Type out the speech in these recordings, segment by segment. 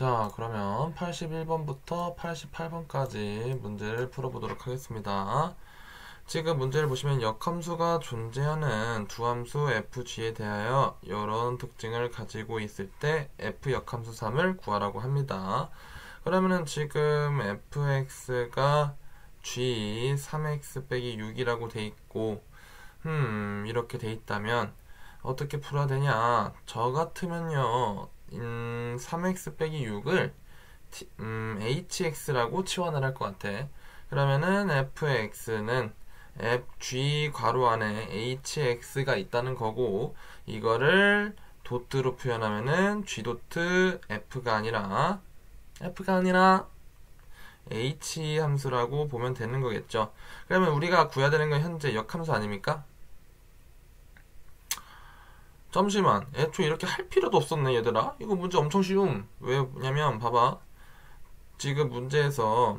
자, 그러면 81번부터 88번까지 문제를 풀어보도록 하겠습니다. 지금 문제를 보시면 역함수가 존재하는 두 함수 fg에 대하여 이런 특징을 가지고 있을 때 f 역함수 3을 구하라고 합니다. 그러면은 지금 fx가 g 3x 빼기 6이라고 돼 있고 이렇게 돼 있다면 어떻게 풀어야 되냐? 저 같으면요 3x 빼기 6을 hx라고 치환을 할 것 같아. 그러면은 fx는 fg 괄호 안에 hx가 있다는 거고, 이거를 도트로 표현하면은 g 도트 f가 아니라 h 함수라고 보면 되는 거겠죠. 그러면 우리가 구해야 되는 건 현재 역함수 아닙니까? 잠시만, 애초에 이렇게 할 필요도 없었네 얘들아. 이거 문제 엄청 쉬움. 왜냐면 봐봐, 지금 문제에서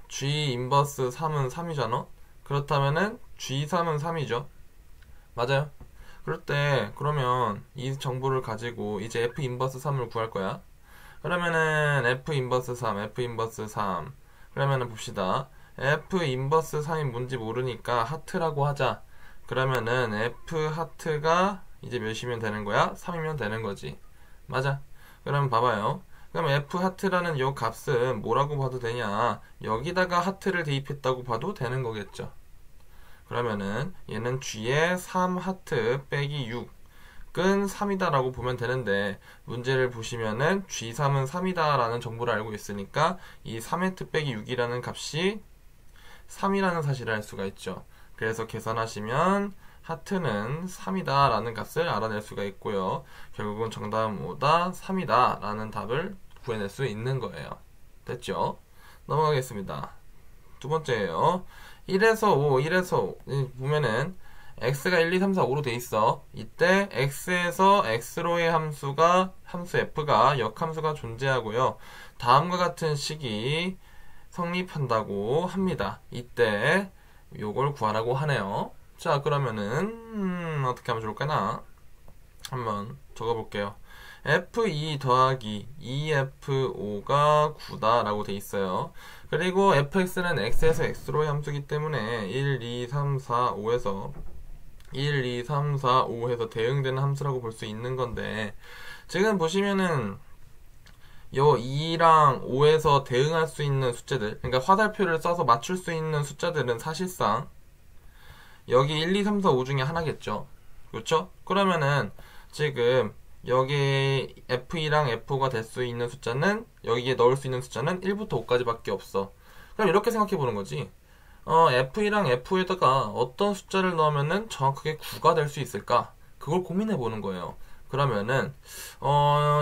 g 인버스 3은 3이잖아. 그렇다면은 g3은 3이죠. 맞아요. 그럴 때 그러면 이 정보를 가지고 이제 f 인버스 3을 구할 거야. 그러면은 f 인버스 3 그러면은 봅시다. f 인버스 3이 뭔지 모르니까 하트라고 하자. 그러면은 f 하트가 이제 몇이면 되는 거야? 3이면 되는 거지. 맞아. 그럼 봐봐요. 그럼 f 하트라는 요 값은 뭐라고 봐도 되냐? 여기다가 하트를 대입했다고 봐도 되는 거겠죠. 그러면은 얘는 g의 3 하트 빼기 6은 3이다 라고 보면 되는데, 문제를 보시면은 g3은 3이다 라는 정보를 알고 있으니까 이 3하트 빼기 6이라는 값이 3이라는 사실을 알 수가 있죠. 그래서 계산하시면 하트는 3이다 라는 값을 알아낼 수가 있고요. 결국은 정답은 뭐다? 3이다 라는 답을 구해낼 수 있는 거예요. 됐죠? 넘어가겠습니다. 두 번째예요. 1에서 5 보면은 x가 1, 2, 3, 4, 5로 돼 있어. 이때 x에서 x로의 함수 f가 역함수가 존재하고요. 다음과 같은 식이 성립한다고 합니다. 이때 요걸 구하라고 하네요. 자, 그러면은 어떻게 하면 좋을까나 한번 적어볼게요. f2 더하기 2f5가 9다 라고 돼 있어요. 그리고 fx는 x에서 x로의 함수이기 때문에 1, 2, 3, 4, 5에서 1, 2, 3, 4, 5 해서 대응되는 함수라고 볼 수 있는 건데, 지금 보시면은 요 2랑 5에서 대응할 수 있는 숫자들, 그러니까 화살표를 써서 맞출 수 있는 숫자들은 사실상 여기 1, 2, 3, 4, 5 중에 하나겠죠. 그렇죠? 그러면은 지금 여기 F2랑 F5가 될 수 있는 숫자는, 여기에 넣을 수 있는 숫자는 1부터 5까지 밖에 없어. 그럼 이렇게 생각해 보는 거지. F2랑 F5에다가 어떤 숫자를 넣으면은 정확하게 9가 될 수 있을까? 그걸 고민해 보는 거예요. 그러면은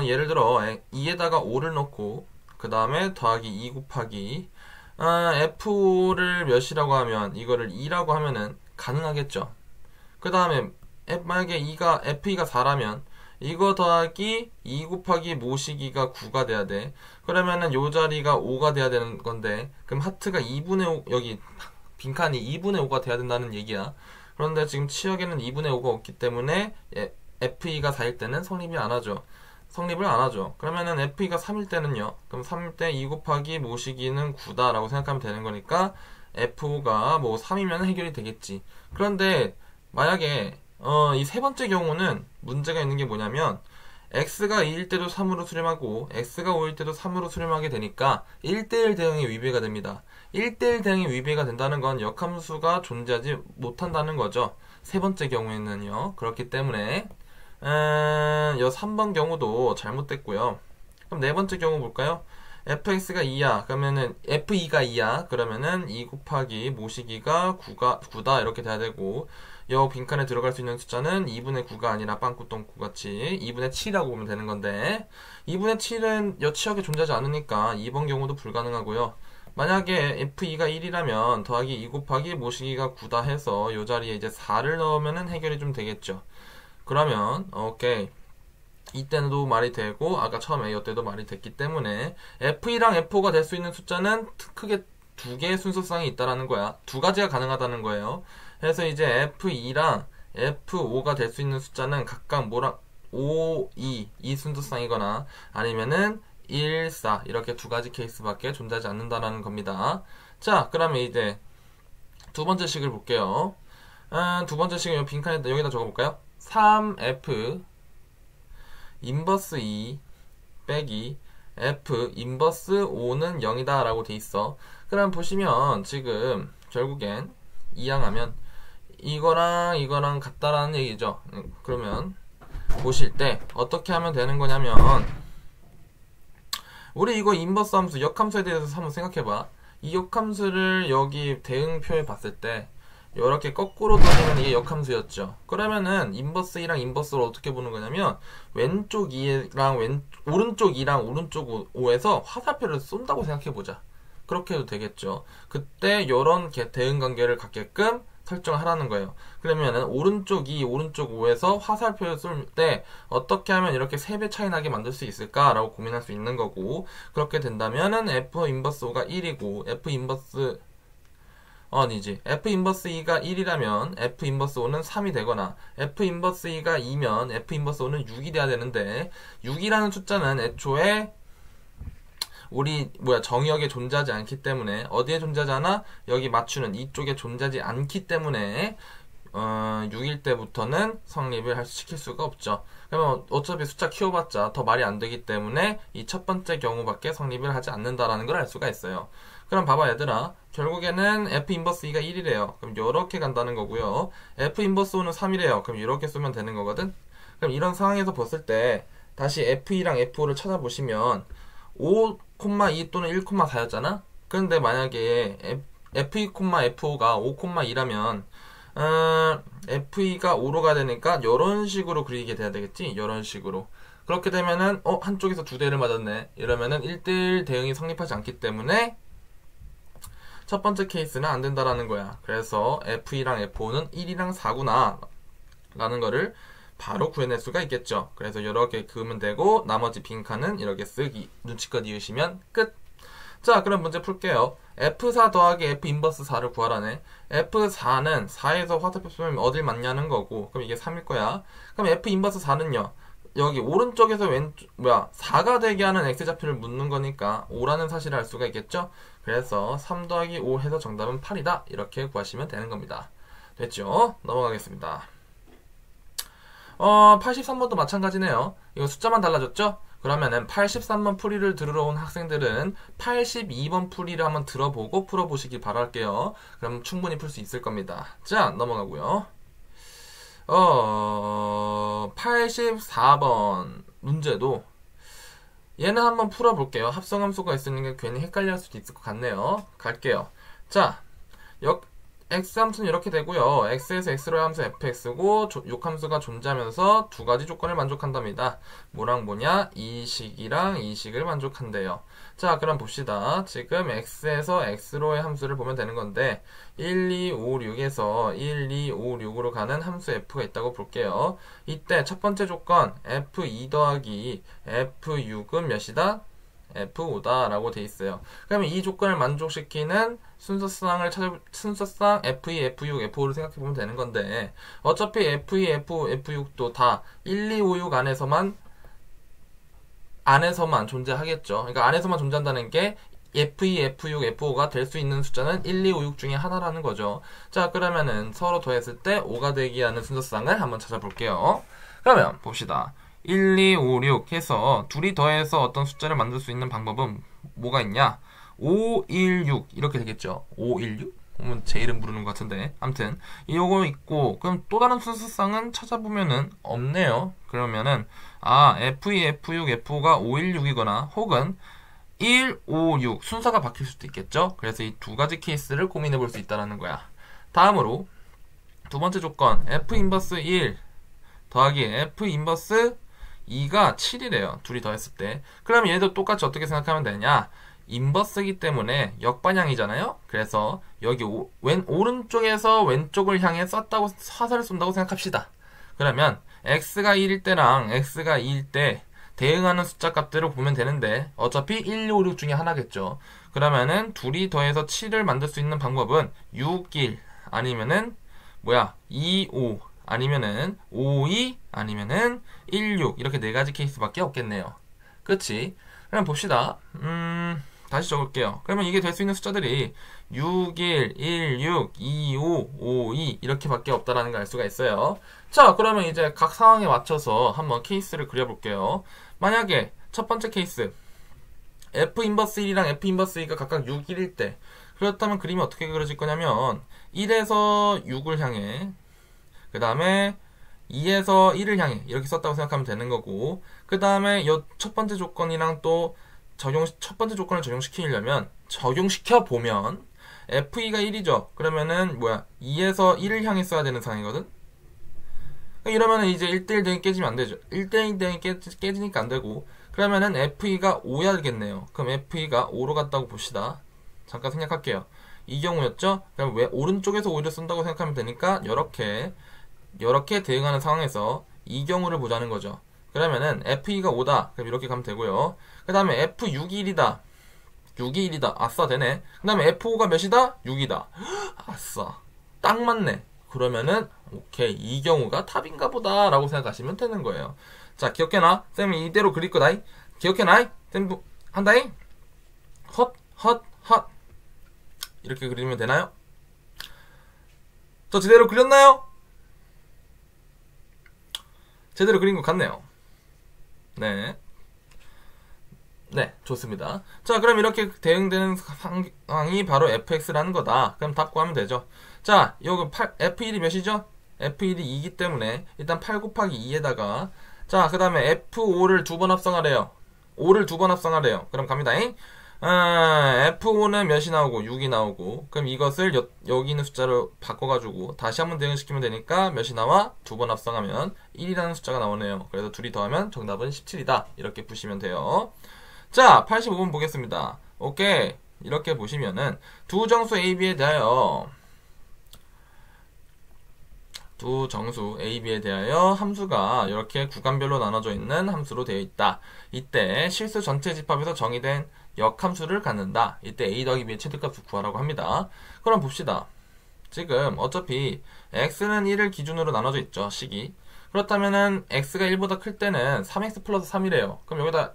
예를 들어 2에다가 5를 넣고 그 다음에 더하기 2 곱하기 F5를 몇이라고 하면 이거를 2라고 하면은 가능하겠죠. 그 다음에 만약에 F2가 4라면 이거 더하기 2 곱하기 모시기가 9가 돼야 돼. 그러면은 요 자리가 5가 돼야 되는 건데, 그럼 하트가 2분의 5, 여기 빈칸이 2분의 5가 돼야 된다는 얘기야. 그런데 지금 치역에는 2분의 5가 없기 때문에 F2가 4일 때는 성립을 안 하죠. 그러면은 F2가 3일 때는요. 그럼 3일 때 2 곱하기 모시기는 9다 라고 생각하면 되는 거니까 F5가 뭐 3이면 해결이 되겠지. 그런데 만약에 이 세 번째 경우는 문제가 있는 게 뭐냐면, x가 2일 때도 3으로 수렴하고 x가 5일 때도 3으로 수렴하게 되니까 1대1 대응이 위배가 됩니다. 1대1 대응이 위배가 된다는 건 역함수가 존재하지 못한다는 거죠. 세 번째 경우에는요. 그렇기 때문에 이 3번 경우도 잘못됐고요. 그럼 네 번째 경우 볼까요? fx가 2야. 그러면은 f2가 2야. 그러면은 2 곱하기 모시기가 9다 이렇게 돼야 되고, 여 빈칸에 들어갈 수 있는 숫자는 2분의 9가 아니라 빵꾸똥 9같이 2분의 7이라고 보면 되는 건데, 2분의 7은 여 치역에 존재하지 않으니까 2번 경우도 불가능하고요. 만약에 f2가 1이라면 더하기 2 곱하기 모시기가 9다 해서 요 자리에 이제 4를 넣으면은 해결이 좀 되겠죠. 그러면 오케이, 이때도 말이 되고 아까 처음에 이때도 말이 됐기 때문에 F2랑 F5가 될 수 있는 숫자는 크게 두 개의 순서상이 있다라는 거야. 두 가지가 가능하다는 거예요. 그래서 이제 F2랑 F5가 될 수 있는 숫자는 각각 5, 2 이 순서상이거나 아니면은 1, 4 이렇게 두 가지 케이스밖에 존재하지 않는다라는 겁니다. 자, 그러면 이제 두 번째 식을 볼게요. 두 번째 식은 빈칸에 여기다 적어볼까요? 3F 인버스 2 빼기 F 인버스 5는 0이다 라고 돼 있어. 그럼 보시면 지금 결국엔 이항하면 이거랑 이거랑 같다라는 얘기죠. 그러면 보실 때 어떻게 하면 되는 거냐면, 우리 이거 인버스 함수 역함수에 대해서 한번 생각해봐. 이 역함수를 여기 대응표에 봤을 때 이렇게 거꾸로 돌리면 이게 역함수였죠. 그러면은 인버스 2랑 인버스를 어떻게 보는 거냐면, 왼쪽 2랑 오른쪽 2랑 오른쪽 5에서 화살표를 쏜다고 생각해보자. 그렇게 해도 되겠죠. 그때 이런 대응 관계를 갖게끔 설정을 하라는 거예요. 그러면은 오른쪽 2, 오른쪽 5에서 화살표를 쏠 때 어떻게 하면 이렇게 3배 차이 나게 만들 수 있을까라고 고민할 수 있는 거고, 그렇게 된다면은 F 인버스 5가 1이고 F 인버스 F 인버스 2가 1이라면 F 인버스 5는 3이 되거나, F 인버스 2가 2면 F 인버스 5는 6이 돼야 되는데, 6이라는 숫자는 애초에 우리 정의역에 존재하지 않기 때문에, 어디에 존재하지 않아? 여기 맞추는 이쪽에 존재하지 않기 때문에 6일 때부터는 성립을 시킬 수가 없죠. 그러면 어차피 숫자 키워봤자 더 말이 안 되기 때문에 이 첫 번째 경우밖에 성립을 하지 않는다라는 걸 알 수가 있어요. 그럼 봐봐 얘들아, 결국에는 F 인버스 2가 1이래요. 그럼 이렇게 간다는 거고요. F 인버스 5는 3이래요. 그럼 이렇게 쓰면 되는 거거든. 그럼 이런 상황에서 봤을 때 다시 F2랑 F5를 찾아보시면 5,2 또는 1,4였잖아? 그런데 만약에 F2, F5가 5,2라면 F2가 5로 가야 되니까 이런 식으로 그리게 돼야 되겠지? 이런 식으로. 그렇게 되면은 한쪽에서 두 대를 맞았네. 이러면은 1대1 대응이 성립하지 않기 때문에 첫 번째 케이스는 안 된다라는 거야. 그래서 F2랑 F5는 1이랑 4구나 라는 거를 바로 구해낼 수가 있겠죠. 그래서 이렇게 그으면 되고, 나머지 빈칸은 이렇게 쓰기, 눈치껏 이으시면 끝. 자, 그럼 문제 풀게요. F4 더하기 F 인버스 4를 구하라네. F4는 4에서 화살표 쏘면 어딜 맞냐는 거고, 그럼 이게 3일 거야. 그럼 F 인버스 4는요, 여기 오른쪽에서 4가 되게 하는 X좌표를 묻는 거니까 5라는 사실을 알 수가 있겠죠? 그래서 3 더하기 5 해서 정답은 8이다. 이렇게 구하시면 되는 겁니다. 됐죠? 넘어가겠습니다. 83번도 마찬가지네요. 이거 숫자만 달라졌죠? 그러면은 83번 풀이를 들으러 온 학생들은 82번 풀이를 한번 들어보고 풀어보시길 바랄게요. 그럼 충분히 풀 수 있을 겁니다. 자, 넘어가고요. 84번 문제도 얘는 한번 풀어볼게요. 합성함수가 있으니까 괜히 헷갈릴 수도 있을 것 같네요. 갈게요. 자, X함수는 이렇게 되고요. X에서 X로의 함수 fx고 욕함수가 존재하면서 두 가지 조건을 만족한답니다. 뭐랑 뭐냐? 이 식이랑 이 식을 만족한대요. 자, 그럼 봅시다. 지금 X에서 X로의 함수를 보면 되는 건데 1, 2, 5, 6에서 1, 2, 5, 6으로 가는 함수 f가 있다고 볼게요. 이때 첫 번째 조건 f2 더하기 f6은 몇이다? F5다 라고 돼 있어요. 그러면 이 조건을 만족시키는 순서상 F2, F6, F5를 생각해 보면 되는 건데, 어차피 F2, F6도 다 1, 2, 5, 6 안에서만 존재하겠죠. 그러니까 안에서만 존재한다는 게 F2, F6, F5가 될 수 있는 숫자는 1, 2, 5, 6 중에 하나라는 거죠. 자, 그러면은 서로 더했을 때 5가 되게 하는 순서상을 한번 찾아볼게요. 그러면 봅시다. 1, 2, 5, 6 해서 둘이 더해서 어떤 숫자를 만들 수 있는 방법은 뭐가 있냐? 5, 1, 6 이렇게 되겠죠. 5, 1, 6? 그러면 제 이름 부르는 것 같은데, 아무튼 이거 있고, 그럼 또 다른 순서상은 찾아보면은 없네요. 그러면은 F2, F6, F5가 5, 1, 6이거나 혹은 1, 5, 6 순서가 바뀔 수도 있겠죠. 그래서 이 두 가지 케이스를 고민해 볼 수 있다는 거야. 다음으로 두 번째 조건 F 인버스 1 더하기 F 인버스 2가 7이래요. 둘이 더했을 때. 그럼 얘도 똑같이 어떻게 생각하면 되냐? 인버스이기 때문에 역방향이잖아요. 그래서 여기 오른쪽에서 왼쪽을 향해 썼다고 화살을 쏜다고 생각합시다. 그러면 x가 1일 때랑 x가 2일 때 대응하는 숫자 값들을 보면 되는데 어차피 1, 2, 5, 6 중에 하나겠죠. 그러면은 둘이 더해서 7을 만들 수 있는 방법은 6, 1 아니면은 2, 5 아니면은 5, 2 아니면은 1, 6 이렇게 네 가지 케이스밖에 없겠네요. 그치? 그럼 봅시다. 다시 적을게요. 그러면 이게 될 수 있는 숫자들이 6, 1, 1, 6, 2, 5, 5, 2 이렇게밖에 없다라는 걸 알 수가 있어요. 자, 그러면 이제 각 상황에 맞춰서 한번 케이스를 그려볼게요. 만약에 첫 번째 케이스 F 인버스 1이랑 F 인버스 2가 각각 6, 1일 때 그렇다면 그림이 어떻게 그려질 거냐면 1에서 6을 향해 그 다음에 2에서 1을 향해 이렇게 썼다고 생각하면 되는 거고 그 다음에 첫 번째 조건이랑 또 첫 번째 조건을 적용시키려면 적용시켜 보면 F2가 1이죠. 그러면은 2에서 1을 향해 써야 되는 상황이거든. 이러면은 이제 1대1 대응이 깨지면 안 되죠. 1대1 대응이 깨지니까 안 되고 그러면은 F2가 5야겠네요. 그럼 F2가 5로 갔다고 봅시다. 잠깐 생략할게요. 이 경우였죠? 그럼 왜 오른쪽에서 5를 쓴다고 생각하면 되니까 이렇게 대응하는 상황에서 이 경우를 보자는 거죠. 그러면은 F2가 5다. 그럼 이렇게 가면 되고요. 그 다음에 F6이 1이다. 6이 1이다. 아싸, 되네. 그 다음에 F5가 몇이다? 6이다. 아싸. 딱 맞네. 그러면은, 오케이. 이 경우가 탑인가 보다. 라고 생각하시면 되는 거예요. 자, 기억해놔. 쌤이 이대로 그릴 거다. 기억해놔. 쌤, 한다잉. 헛. 이렇게 그리면 되나요? 저 제대로 그렸나요? 제대로 그린 것 같네요. 네. 네, 좋습니다. 자, 그럼 이렇게 대응되는 상황이 바로 fx라는 거다. 그럼 답 구하면 되죠. 자, 여기 f1이 몇이죠? f1이 2이기 때문에 일단 8 곱하기 2에다가 자, 그 다음에 f5를 두 번 합성하래요. 5를 두 번 합성하래요. 그럼 갑니다잉. F5는 몇이 나오고 6이 나오고 그럼 이것을 여기 있는 숫자로 바꿔가지고 다시 한번 대응시키면 되니까 몇이 나와? 두 번 합성하면 1이라는 숫자가 나오네요. 그래서 둘이 더하면 정답은 17이다. 이렇게 푸시면 돼요. 자, 85번 보겠습니다. 오케이. 이렇게 보시면은 두 정수 AB에 대하여 함수가 이렇게 구간별로 나눠져 있는 함수로 되어 있다. 이때 실수 전체 집합에서 정의된 역함수를 갖는다. 이때 A 더하기 B의 최대값을 구하라고 합니다. 그럼 봅시다. 지금 어차피 X는 1을 기준으로 나눠져 있죠. 식이. 그렇다면은 X가 1보다 클 때는 3X 플러스 3이래요. 그럼 여기다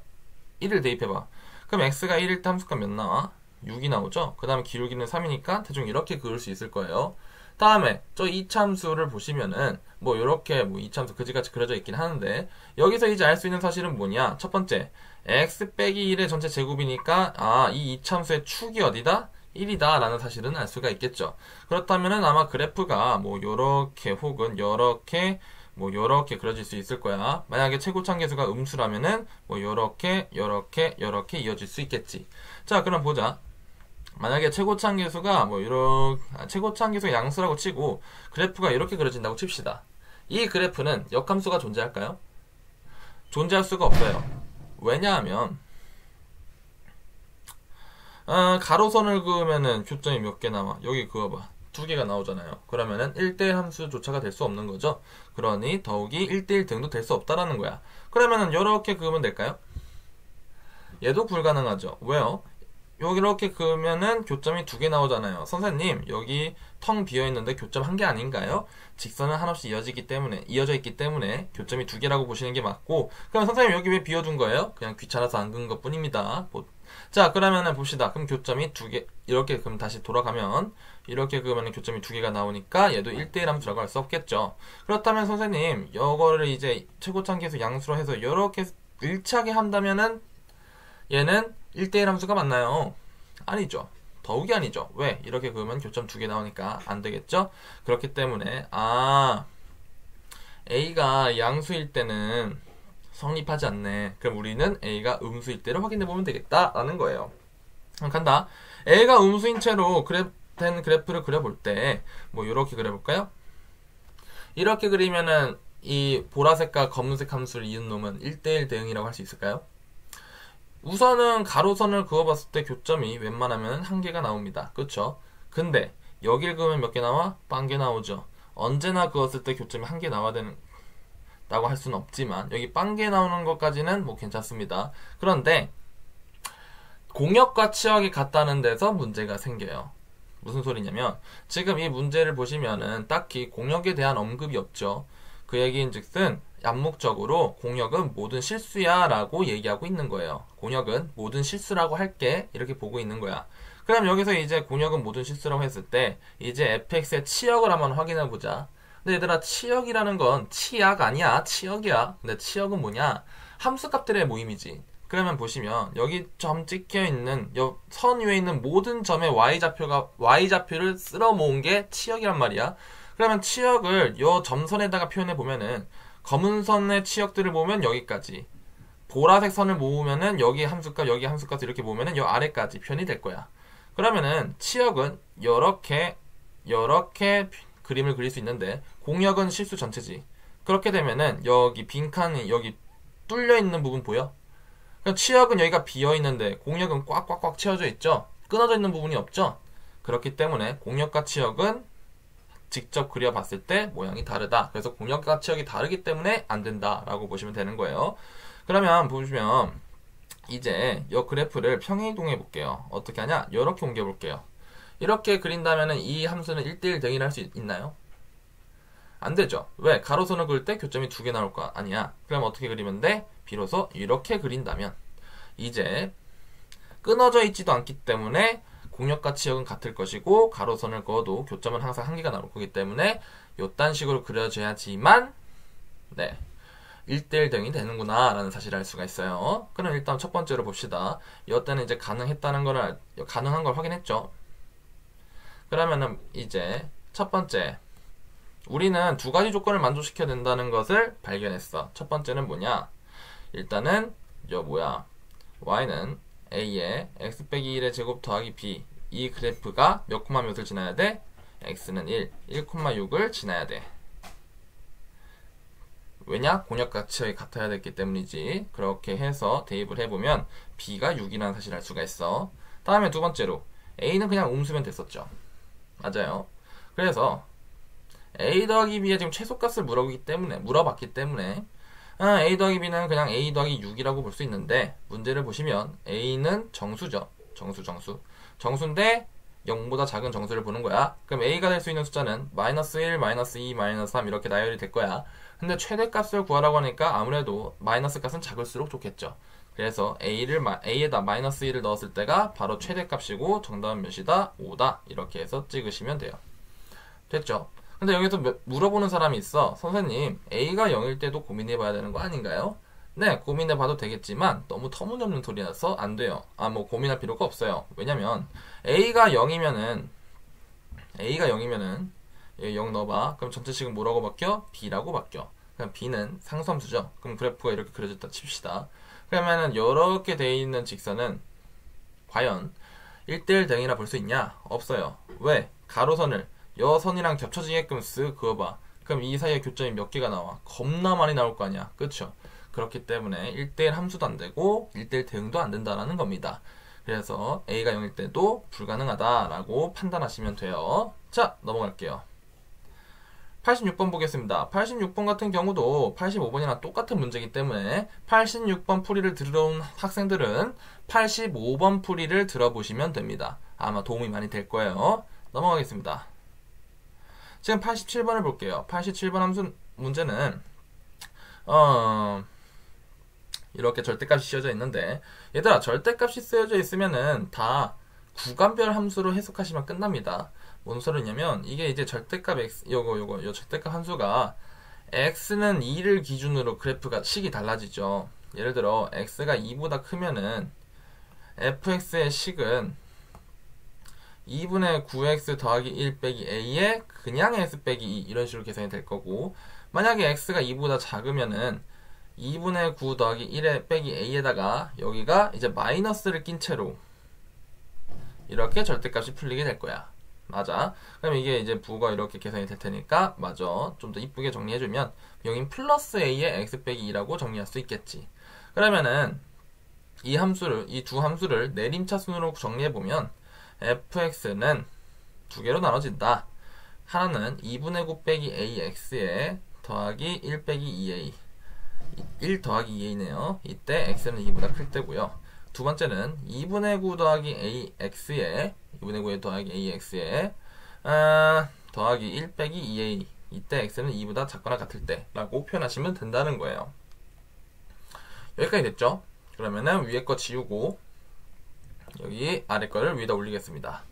1을 대입해봐. 그럼 X가 1일 때 함수가 몇 나와? 6이 나오죠? 그 다음에 기울기는 3이니까 대충 이렇게 그을 수 있을 거예요. 다음에 저 이차함수를 보시면은 이렇게 이차함수 그지같이 그려져 있긴 하는데 여기서 이제 알 수 있는 사실은 뭐냐? 첫 번째 x 빼기 1의 전체 제곱이니까 이 이차함수의 축이 어디다? 1이다 라는 사실은 알 수가 있겠죠. 그렇다면은 아마 그래프가 요렇게 혹은 요렇게 그려질 수 있을 거야. 만약에 최고차항계수가 음수라면은 요렇게 이어질 수 있겠지. 자, 그럼 보자. 만약에 최고차항계수가 최고차항계수가 양수라고 치고 그래프가 이렇게 그려진다고 칩시다. 이 그래프는 역함수가 존재할까요? 존재할 수가 없어요. 왜냐하면 가로선을 그으면은 교점이 몇 개 나와? 여기 그어봐. 2개가 나오잖아요. 그러면은 1대1 함수조차가 될 수 없는 거죠. 그러니 더욱이 1대1 등도 될 수 없다라는 거야. 그러면은 이렇게 그으면 될까요? 얘도 불가능하죠. 왜요? 여기 이렇게 그으면은 교점이 2개 나오잖아요. 선생님, 여기 텅 비어있는데 교점 1개 아닌가요? 직선은 한없이 이어져 있기 때문에 교점이 2개라고 보시는 게 맞고, 그럼 선생님 여기 왜 비워둔 거예요? 그냥 귀찮아서 안 그은 것 뿐입니다. 자, 그러면은 봅시다. 그럼 교점이 2개, 이렇게 그럼 다시 돌아가면, 이렇게 그으면 교점이 2개가 나오니까 얘도 1대1 함수라고 할 수 없겠죠. 그렇다면 선생님, 이거를 이제 최고차항계수 양수로 해서 이렇게 일치하게 한다면은 얘는 1대1 함수가 맞나요? 아니죠. 더욱이 아니죠. 왜? 이렇게 그으면 교점 2개 나오니까 안 되겠죠? 그렇기 때문에 A가 양수일 때는 성립하지 않네. 그럼 우리는 A가 음수일 때를 확인해 보면 되겠다라는 거예요. 간다. A가 음수인 채로 된 그래프를 그려볼 때 이렇게 그려볼까요? 이렇게 그리면은 이 보라색과 검은색 함수를 이은 놈은 1대1 대응이라고 할 수 있을까요? 우선은 가로선을 그어봤을 때 교점이 웬만하면 1개가 나옵니다. 그쵸? 근데 여길 그으면 몇 개 나와? 0개 나오죠. 언제나 그었을 때 교점이 1개 나와야 된다고 할 수는 없지만 여기 0개 나오는 것까지는 괜찮습니다. 그런데 공역과 치역이 같다는 데서 문제가 생겨요. 무슨 소리냐면 지금 이 문제를 보시면은 딱히 공역에 대한 언급이 없죠. 그 얘기인즉슨 암묵적으로 공역은 모든 실수야 라고 얘기하고 있는 거예요. 공역은 모든 실수라고 할게 이렇게 보고 있는 거야. 그럼 여기서 이제 공역은 모든 실수라고 했을 때 이제 fx의 치역을 한번 확인해 보자. 근데 얘들아 치역이라는 건 치약 아니야. 치역이야. 근데 치역은 뭐냐? 함수값들의 모임이지. 그러면 보시면 여기 점 찍혀 있는 선 위에 있는 모든 점의 y좌표를 쓸어 모은 게 치역이란 말이야. 그러면 치역을 요 점선에다가 표현해 보면은 검은 선의 치역들을 보면 여기까지, 보라색 선을 모으면은 여기 함수값 이렇게 모으면은 요 아래까지 표현이 될 거야. 그러면은 치역은 이렇게 그림을 그릴 수 있는데 공역은 실수 전체지. 그렇게 되면은 여기 빈칸이 여기 뚫려 있는 부분 보여? 그럼 치역은 여기가 비어 있는데 공역은 꽉꽉꽉 채워져 있죠. 끊어져 있는 부분이 없죠. 그렇기 때문에 공역과 치역은 직접 그려봤을 때 모양이 다르다. 그래서 공역과 치역이 다르기 때문에 안 된다라고 보시면 되는 거예요. 그러면 보시면 이제 이 그래프를 평행이동해 볼게요. 어떻게 하냐? 이렇게 옮겨 볼게요. 이렇게 그린다면 이 함수는 1대1 대응을 할 수 있나요? 안 되죠. 왜? 가로선을 그릴 때 교점이 두 개 나올 거 아니야. 그럼 어떻게 그리면 돼? 비로소 이렇게 그린다면 이제 끊어져 있지도 않기 때문에 공역과 치역은 같을 것이고 가로선을 그어도 교점은 항상 한 개가 나올 거기 때문에 요딴 식으로 그려져야지만 1대1 대응이 되는구나 라는 사실을 알 수가 있어요. 그럼 일단 첫 번째로 봅시다. 이때는 이제 가능한 걸 확인했죠. 그러면은 이제 첫 번째, 우리는 두 가지 조건을 만족시켜야 된다는 것을 발견했어. 첫 번째는 뭐냐? 일단은 y는 a의 x 빼기 1의 제곱 더하기 b, 이 그래프가 몇 콤마 몇을 지나야 돼? x는 1,6을 지나야 돼. 왜냐? 공역과 치역이 같아야 됐기 때문이지. 그렇게 해서 대입을 해보면 b가 6이라는 사실을 알 수가 있어. 다음에 두 번째로 a는 그냥 um수면 됐었죠. 맞아요. 그래서 a 더하기 b의 지금 최소값을 물어봤기 때문에 a 더하기 b는 그냥 a 더하기 6이라고 볼 수 있는데, 문제를 보시면 a는 정수죠. 정수인데 0보다 작은 정수를 보는 거야. 그럼 a가 될 수 있는 숫자는 -1, -2, -3 이렇게 나열이 될 거야. 근데 최대값을 구하라고 하니까 아무래도 마이너스 값은 작을수록 좋겠죠. 그래서 a에다 -1을 넣었을 때가 바로 최대값이고 정답은 몇이다? 5다. 이렇게 해서 찍으시면 돼요. 됐죠? 근데 여기서 물어보는 사람이 있어. 선생님, a가 0일 때도 고민해봐야 되는 거 아닌가요? 네, 고민해봐도 되겠지만 너무 터무니없는 소리라서 안 돼요. 고민할 필요가 없어요. 왜냐면 a가 0이면은 0 넣어봐. 그럼 전체식은 뭐라고 바뀌어? b라고 바뀌어. 그럼 b는 상수함수죠. 그럼 그래프가 이렇게 그려졌다 칩시다. 그러면은 이렇게 돼 있는 직선은 과연 1대1 대응이라 볼 수 있냐? 없어요. 왜? 가로선을 여 선이랑 겹쳐지게끔 쓱 그어봐. 그럼 이 사이에 교점이 몇 개가 나와? 겁나 많이 나올 거 아니야. 그쵸? 그렇기 때문에 1대1 함수도 안 되고 1대1 대응도 안 된다라는 겁니다. 그래서 a가 0일 때도 불가능하다라고 판단하시면 돼요. 자, 넘어갈게요. 86번 보겠습니다. 86번 같은 경우도 85번이랑 똑같은 문제이기 때문에 86번 풀이를 들으러 온 학생들은 85번 풀이를 들어보시면 됩니다. 아마 도움이 많이 될 거예요. 넘어가겠습니다. 지금 87번을 볼게요. 87번 함수 문제는 이렇게 절대값이 씌워져 있는데, 얘들아, 절대값이 쓰여져 있으면은 다 구간별 함수로 해석하시면 끝납니다. 뭔 소리냐면 이게 이제 절대값 x, 요 절대값 함수가 x는 2를 기준으로 그래프가 식이 달라지죠. 예를 들어 x가 2보다 크면은 fx의 식은 2분의 9x 더하기 1 빼기 a의 그냥 x 빼기 2 이런 식으로 계산이 될 거고, 만약에 x가 2보다 작으면은 2분의 9 더하기 1에 빼기 a에다가 여기가 이제 마이너스를 낀 채로 이렇게 절대값이 풀리게 될 거야. 맞아. 그럼 이게 이제 부호가 이렇게 계산이 될 테니까, 맞아. 좀 더 이쁘게 정리해주면 여긴 플러스 a의 x 빼기 2라고 정리할 수 있겠지. 그러면은 이 두 함수를 내림차순으로 정리해보면 fx는 두 개로 나눠진다. 하나는 2분의 9 빼기 ax에 더하기 1 빼기 2a, 1 더하기 2a네요. 이때 x는 2보다 클 때고요. 두 번째는 2분의 9 더하기 ax에 2분의 9에 더하기 ax에 더하기 1 빼기 2a 이때 x는 2보다 작거나 같을 때 라고 표현하시면 된다는 거예요. 여기까지 됐죠? 그러면은 위에 거 지우고 여기 아래 거를 위에다 올리겠습니다.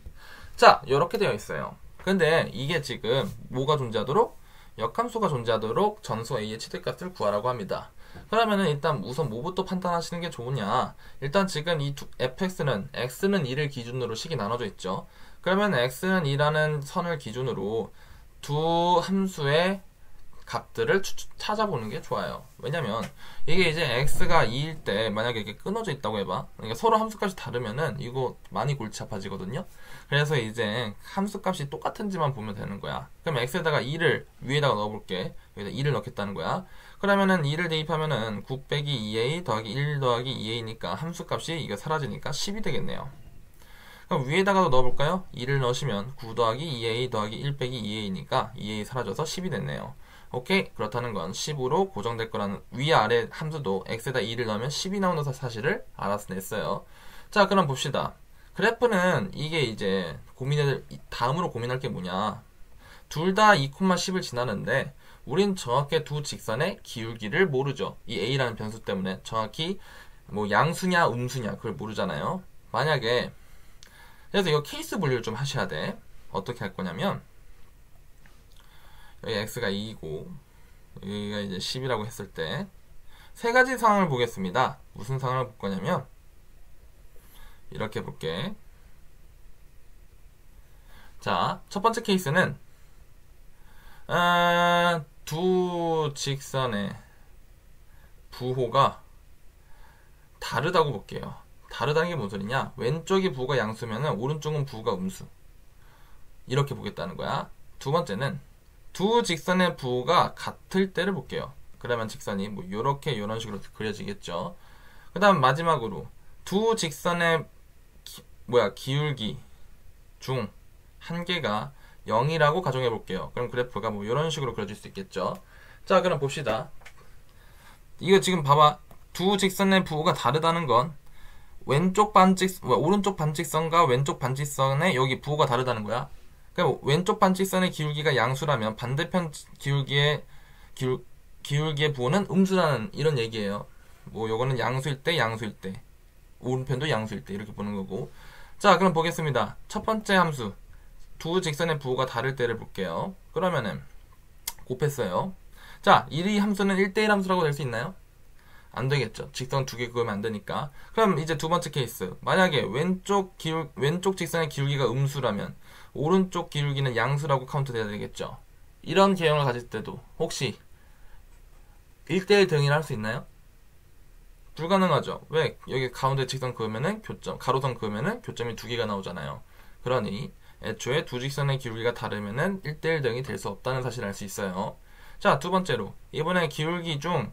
자, 이렇게 되어 있어요. 근데 이게 지금 뭐가 존재하도록? 역함수가 존재하도록 전수 a의 최대값을 구하라고 합니다. 그러면은 일단 우선 뭐부터 판단하시는 게 좋으냐? 일단 지금 이 fx는 x는 2를 기준으로 식이 나눠져 있죠. 그러면 x는 2라는 선을 기준으로 두 함수의 값들을 찾아보는 게 좋아요. 왜냐면 이게 이제 x가 2일 때 만약에 이렇게 끊어져 있다고 해봐. 그러니까 서로 함수값이 다르면은 이거 많이 골치 아파지거든요. 그래서 이제 함수값이 똑같은지만 보면 되는 거야. 그럼 x에다가 2를 위에다가 넣어볼게. 여기다 2를 넣겠다는 거야. 그러면은 2를 대입하면은 9 빼기 2a 더하기 1 더하기 2a니까 함수값이 이거 사라지니까 10이 되겠네요. 그럼 위에다가도 넣어볼까요? 2를 넣으시면 9 더하기 2a 더하기 1 빼기 2a니까 2a 사라져서 10이 됐네요. 오케이, 그렇다는 건 10으로 고정될 거라는 위아래 함수도 x에다 2를 넣으면 10이 나오는 사실을 알아서 냈어요. 자, 그럼 봅시다. 그래프는 이게 이제 다음으로 고민할 게 뭐냐. 둘 다 2,10을 지나는데 우린 정확히 두 직선의 기울기를 모르죠. 이 a라는 변수 때문에 정확히 뭐 양수냐 음수냐 그걸 모르잖아요. 만약에 그래서 이거 케이스 분류를 좀 하셔야 돼. 어떻게 할 거냐면 여기 x가 2이고 여기가 이제 10이라고 했을 때 세 가지 상황을 보겠습니다. 무슨 상황을 볼 거냐면 이렇게 볼게. 자, 첫 번째 케이스는 두 직선의 부호가 다르다고 볼게요. 다르다는 게 뭔 소리냐? 왼쪽이 부호가 양수면은 오른쪽은 부호가 음수. 이렇게 보겠다는 거야. 두 번째는 두 직선의 부호가 같을 때를 볼게요. 그러면 직선이 뭐 요렇게 이런 식으로 그려지겠죠. 그 다음 마지막으로 두 직선의 기울기 중 한 개가 0이라고 가정해 볼게요. 그럼 그래프가 뭐 이런 식으로 그려질 수 있겠죠. 자, 그럼 봅시다. 이거 지금 봐봐. 두 직선의 부호가 다르다는 건 오른쪽 반직선과 왼쪽 반직선의 여기 부호가 다르다는 거야. 그러니까 왼쪽 반직선의 기울기가 양수라면 반대편 기울기의 부호는 음수라는 이런 얘기예요. 뭐 요거는 양수일 때 오른편도 양수일 때 이렇게 보는 거고. 자, 그럼 보겠습니다. 첫 번째 함수 두 직선의 부호가 다를 때를 볼게요. 그러면은 곱했어요. 자, 이 함수는 1대1 함수라고 될 수 있나요? 안 되겠죠. 직선 두 개 그으면 안 되니까. 그럼 이제 두 번째 케이스. 만약에 왼쪽 직선의 기울기가 음수라면 오른쪽 기울기는 양수라고 카운트 돼야 되겠죠. 이런 개형을 가질 때도 혹시 1대1 등이라 할 수 있나요? 불가능하죠. 왜? 여기 가운데 직선 그으면은 가로선 그으면은 교점이 두 개가 나오잖아요. 그러니 애초에 두 직선의 기울기가 다르면은 1대1 등이 될 수 없다는 사실을 알 수 있어요. 자, 두 번째로 이번에 기울기 중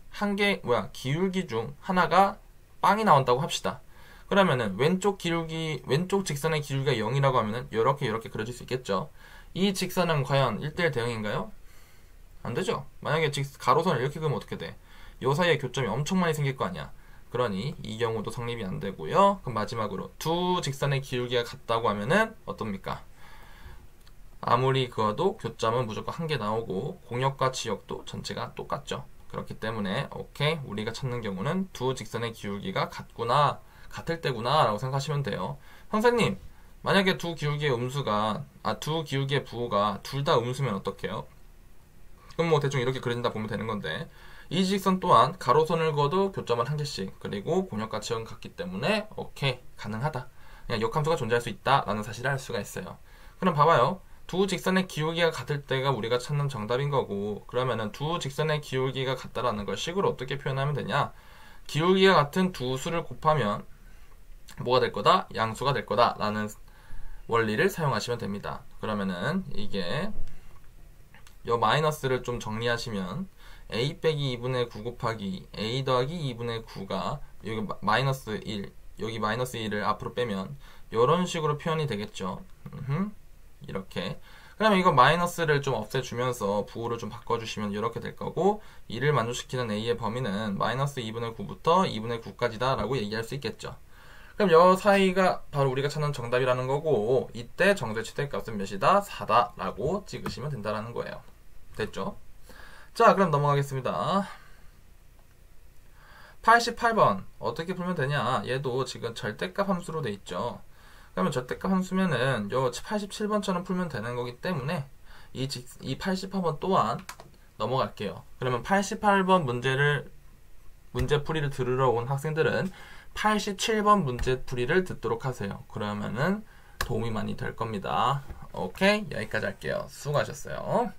하나가 빵이 나온다고 합시다. 그러면은 왼쪽 직선의 기울기가 0이라고 하면은 이렇게 그려질 수 있겠죠. 이 직선은 과연 1대1 대응인가요? 안 되죠. 만약에 가로선을 이렇게 그으면 어떻게 돼? 요 사이에 교점이 엄청 많이 생길 거 아니야. 그러니 이 경우도 성립이 안 되고요. 그럼 마지막으로 두 직선의 기울기가 같다고 하면은 어떻습니까? 아무리 그어도 교점은 무조건 한 개 나오고 공역과 지역도 전체가 똑같죠. 그렇기 때문에 오케이, 우리가 찾는 경우는 두 직선의 기울기가 같을 때구나 라고 생각하시면 돼요. 선생님, 만약에 두 기울기의 부호가 둘 다 음수면 어떡해요? 그럼 뭐 대충 이렇게 그린다 보면 되는 건데, 이 직선 또한 가로선을 그어도 교점은 한 개씩, 그리고 공역과 지역은 같기 때문에 오케이, 가능하다. 그냥 역함수가 존재할 수 있다 라는 사실을 알 수가 있어요. 그럼 봐봐요. 두 직선의 기울기가 같을 때가 우리가 찾는 정답인 거고, 그러면은 두 직선의 기울기가 같다라는 걸 식으로 어떻게 표현하면 되냐? 기울기가 같은 두 수를 곱하면 뭐가 될 거다? 양수가 될 거다 라는 원리를 사용하시면 됩니다. 그러면은 이게 요 마이너스를 좀 정리하시면 a 빼기 2분의 9 곱하기 a 더하기 2분의 9가 여기 마이너스 1, 여기 마이너스 1을 앞으로 빼면 이런 식으로 표현이 되겠죠. 이렇게. 그러면 이거 마이너스를 좀 없애주면서 부호를 좀 바꿔주시면 이렇게 될 거고, 2를 만족시키는 a의 범위는 마이너스 2분의 9부터 2분의 9까지다 라고 얘기할 수 있겠죠. 그럼 이 사이가 바로 우리가 찾는 정답이라는 거고, 이때 정도의 최대값은 몇이다? 4다 라고 찍으시면 된다는 거예요. 됐죠? 자, 그럼 넘어가겠습니다. 88번 어떻게 풀면 되냐? 얘도 지금 절대값 함수로 돼 있죠. 그러면 절대값 함수면은 요 87번처럼 풀면 되는 거기 때문에 이 88번 또한 넘어갈게요. 그러면 88번 문제풀이를 들으러 온 학생들은 87번 문제풀이를 듣도록 하세요. 그러면은 도움이 많이 될 겁니다. 오케이? 여기까지 할게요. 수고하셨어요.